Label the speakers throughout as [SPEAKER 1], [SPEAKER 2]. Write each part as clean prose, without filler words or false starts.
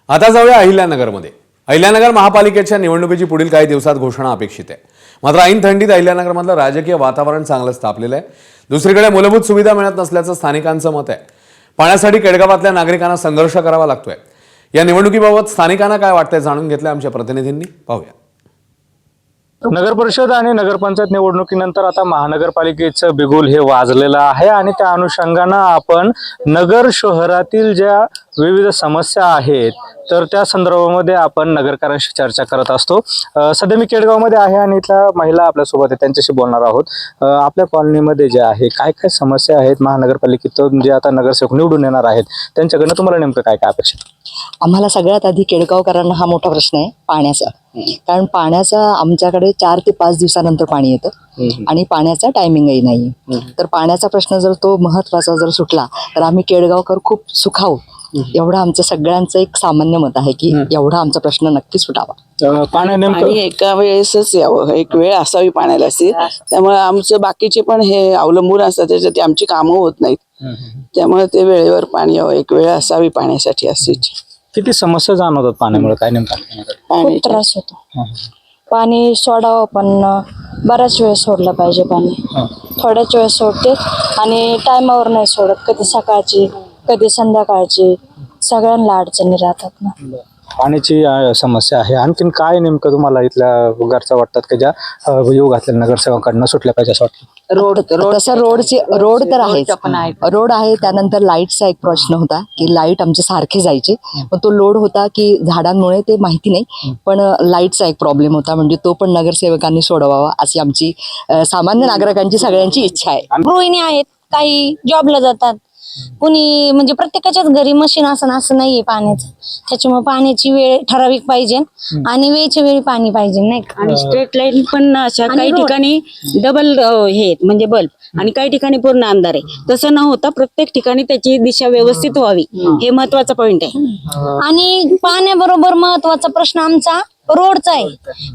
[SPEAKER 1] आता जाऊया अहिल्यानगरमध्ये. अहिल्यानगर महापालिकेच्या निवडणुकीची पुढील काही दिवसात घोषणा अपेक्षित आहे. मात्र ऐन थंडीत अहिल्यानगरमधलं राजकीय वातावरण चांगलंच तापलेलं आहे. दुसरीकडे मूलभूत सुविधा मिळत नसल्याचं स्थानिकांचं मत आहे. पाण्यासाठी केडगावातल्या नागरिकांना संघर्ष करावा लागतोय. या निवडणुकीबाबत स्थानिकांना काय वाटतंय जाणून घेतलं आमच्या प्रतिनिधींनी. पाहूया.
[SPEAKER 2] नगर परिषद आणि नगरपंचायत निवडणुकीनंतर आता महानगरपालिकेचं बिगुल हे वाजलेलं आहे आणि त्या अनुषंगानं आपण नगर शहरातील ज्या विविध समस्या आहेत तर त्या संदर्भामध्ये आपण नगरकरांशी चर्चा करत असतो. सध्या मी केडगावमध्ये आहे आणि इथल्या महिला आपल्यासोबत आहे, त्यांच्याशी बोलणार आहोत. आपल्या कॉलनीमध्ये जे आहे काय काय समस्या आहेत महानगरपालिकेतून जे आता नगरसेवक निवडून येणार आहेत त्यांच्याकडनं तुम्हाला नेमकं काय काय अपेक्षित?
[SPEAKER 3] आम्हाला सगळ्यात आधी केडगावकरांना हा मोठा प्रश्न आहे पाण्याचा. कारण पाण्याचा आमच्याकडे 4 ते 5 दिवसानंतर पाणी येतं आणि पाण्याचा टायमिंगही नाही. तर पाण्याचा प्रश्न जर तो महत्वाचा जर सुटला तर आम्ही केडगावकर खूप सुखावू, एवढं आमचं सगळ्यांचं एक सामान्य मत आहे की एवढा आमचा प्रश्न नक्की सुटावा.
[SPEAKER 2] पाण्या नेमकं
[SPEAKER 4] आणि एका वेळेसच यावं, एक वेळ असावी पाण्याला असे. त्यामुळे आमचं बाकीचे पण हे अवलंबून असतात, त्याच्यात आमची कामं होत नाहीत. त्यामुळे ते वेळेवर पाणी यावं, एक वेळ असावी पाण्यासाठी अशी इच्छा.
[SPEAKER 2] किती समस्या जाणवतात पाण्यामुळे काय नेमकं?
[SPEAKER 5] खूप त्रास होतो. पाणी सोडावं पण बऱ्याच वेळ सोडलं पाहिजे. पाणी थोड्याच वेळ सोडते आणि टायमावर नाही सोडत. कधी सकाळची कधी संध्याकाळची, सगळ्यांना अडचणी राहतात ना.
[SPEAKER 2] पाण्याची समस्या आहे. आणखीन काय नेमकं तुम्हाला इथल्या घरचा वाटतात की ज्या योग घातलेल्या नगरसेवकांना सुटल्या पाहिजे असं वाटतं?
[SPEAKER 3] तसं रोड तर आहे, रोड आहे. त्यानंतर लाईटचा एक प्रश्न होता की लाईट आमचे सारखे जायचे, पण तो लोड होता की झाडांमुळे ते माहिती नाही, पण लाईटचा एक प्रॉब्लेम होता. म्हणजे तो पण नगरसेवकांनी सोडवावा अशी आमची सामान्य नागरिकांची सगळ्यांची इच्छा आहे.
[SPEAKER 5] गृहिणी आहेत, काही जॉबला जातात, कुणी म्हणजे प्रत्येकाच्याच घरी मशीन असं नाहीये पाण्याचं. त्याच्यामुळे पाण्याची वेळ ठराविक पाहिजे आणि वेळच्या वेळी पाणी पाहिजे नाही.
[SPEAKER 6] आणि स्ट्रीट लाईट पण अशा काही ठिकाणी डबल हे म्हणजे बल्ब आणि काही ठिकाणी पूर्ण अंधार आहे. तसं न होता प्रत्येक ठिकाणी त्याची दिशा व्यवस्थित व्हावी, हे महत्वाचा पॉइंट आहे.
[SPEAKER 5] आणि पाण्याबरोबर महत्वाचा प्रश्न आमचा रोडचा आहे.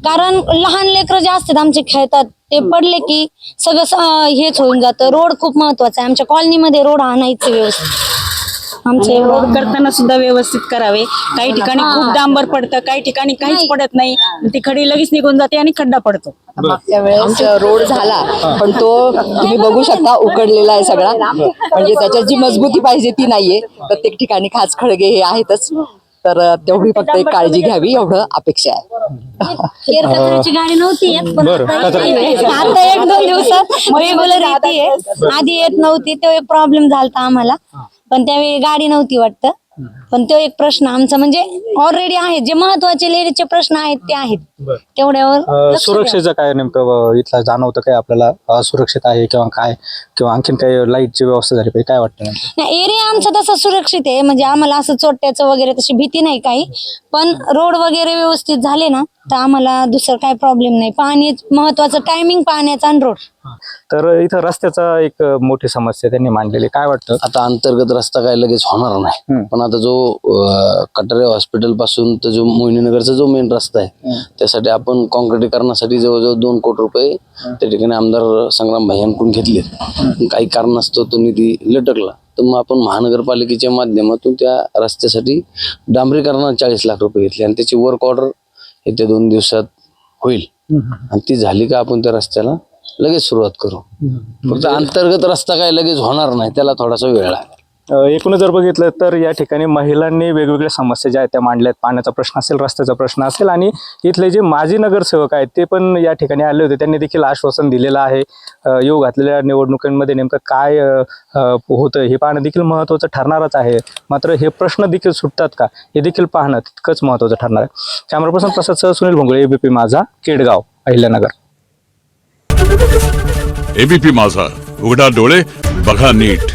[SPEAKER 5] कारण लहान लेकरं जे असतात आमचे खेळतात, ते पडले की सगळं हेच होऊन जातं. रोड खूप महत्वाचा आहे. आमच्या कॉलनीमध्ये रोड आणायचं व्यवस्थित. आमचे
[SPEAKER 6] रोड करताना सुद्धा व्यवस्थित करावे. काही ठिकाणी खूप डांबर पडतं, काही ठिकाणी काहीच पडत नाही. ती खडी लगेच निघून जाते आणि खड्डा पडतो.
[SPEAKER 3] मागच्या वेळेस रोड झाला पण तो तुम्ही बघू शकता उकडलेला आहे सगळा. म्हणजे त्याच्यात जी मजबूती पाहिजे ती नाहीये. प्रत्येक ठिकाणी खाच खळगे हे आहेतच. तर तेवढी फक्त एक काळजी घ्यावी एवढं अपेक्षा आहे.
[SPEAKER 5] कचऱ्याची गाडी नव्हती येत, पण आता 1-2 दिवसात रेग्युलर येते. आधी येत नव्हती, तो एक प्रॉब्लेम झाला आम्हाला. पण त्यावेळी गाडी नव्हती वाटतं. पण तो एक प्रश्न आमचा म्हणजे ऑलरेडी आहे. जे महत्वाचे लेडीजचे प्रश्न आहेत ते आहेत. तेवढ्यावर
[SPEAKER 2] सुरक्षेचं काय नेमकं इथला जाणवतं काय आपल्याला? असुरक्षित आहे किंवा काय, किंवा आणखीन काही लाईटची व्यवस्था झाली पाहिजे काय वाटतं?
[SPEAKER 5] एरिया आमचा तसा सुरक्षित आहे. म्हणजे आम्हाला असं चोरट्याचं वगैरे तशी भीती नाही काही. पण रोड वगैरे व्यवस्थित झाले ना तर आम्हाला दुसरं काय प्रॉब्लेम नाही. पाणी महत्वाचं, टायमिंग पाण्याचा आणि रोड.
[SPEAKER 2] तर इथं रस्त्याचा एक मोठी समस्या त्यांनी मांडलेली, काय वाटतं?
[SPEAKER 7] आता अंतर्गत रस्ता काय लगेच होणार नाही, पण आता जो कटारे हॉस्पिटल पासून तर जो मोहिनीनगरचा जो मेन रस्ता आहे त्यासाठी आपण कॉन्क्रिटीकरणासाठी जवळजवळ 2 कोटी रुपये त्या ठिकाणी आमदार संग्राम भाईंकडून घेतले. काही कारणास्तव तो निधी लटकला, तर मग आपण महानगरपालिकेच्या माध्यमातून त्या रस्त्यासाठी डांबरीकरणाला 40 लाख रुपये घेतले आणि त्याची वर्क ऑर्डर येत्या 2 दिवसात होईल. आणि ती झाली का आपण त्या रस्त्याला लगेच सुरुवात करू. फक्त अंतर्गत रस्ता काय लगेच होणार नाही, त्याला थोडासा वेळ लागेल.
[SPEAKER 2] एकूण जर बघितलं तर या ठिकाणी महिलांनी वेगवेगळ्या समस्या ज्या आहेत त्या मांडल्यात. पाण्याचा प्रश्न असेल, रस्त्याचा प्रश्न असेल, आणि इथले जे माजी नगरसेवक आहेत ते पण या ठिकाणी आले होते. त्यांनी देखील आश्वासन दिलेलं आहे. योग घातलेल्या निवडणुकांमध्ये नेमकं काय होतं हे पाहणं देखील महत्त्वाचं ठरणारच आहे. मात्र हे प्रश्न देखील सुटतात का हे देखील पाहणं तितकंच महत्त्वाचं ठरणार आहे. कॅमेरा पर्सन प्रसाद सुनील भोंगळे, एबीपी माझा, केडगाव, अहिल्यानगर.
[SPEAKER 8] एबीपी माझा, उघडा डोळे बघा नीट.